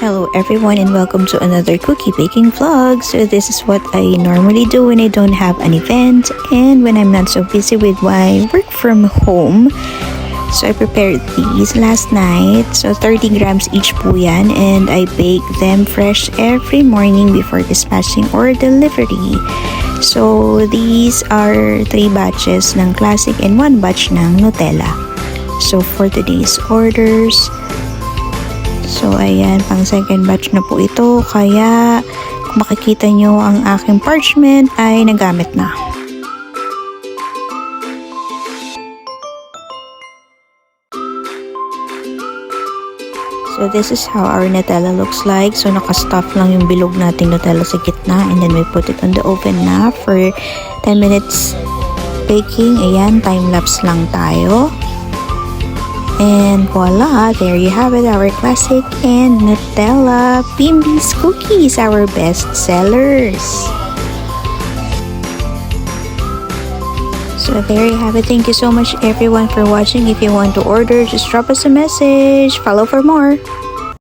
Hello everyone and welcome to another cookie baking vlog. So this is what I normally do when I don't have an event and when I'm not so busy with my work from home. So I prepared these last night. So 30 grams each po yan, and I bake them fresh every morning before dispatching or delivery. So these are 3 batches ng classic and 1 batch ng Nutella. So for today's orders, so ayan, pang second batch na po ito, kaya kung makikita nyo ang aking parchment ay nagamit na. So this is how our Nutella looks like. So naka-stuff lang yung bilog nating Nutella sa gitna, and then we put it on the oven na for 10 minutes baking. Ayan, time-lapse lang tayo. And voila, there you have it, our classic and Nutella Bimby's cookies, our best sellers. So there you have it. Thank you so much everyone for watching. If you want to order, just drop us a message. Follow for more.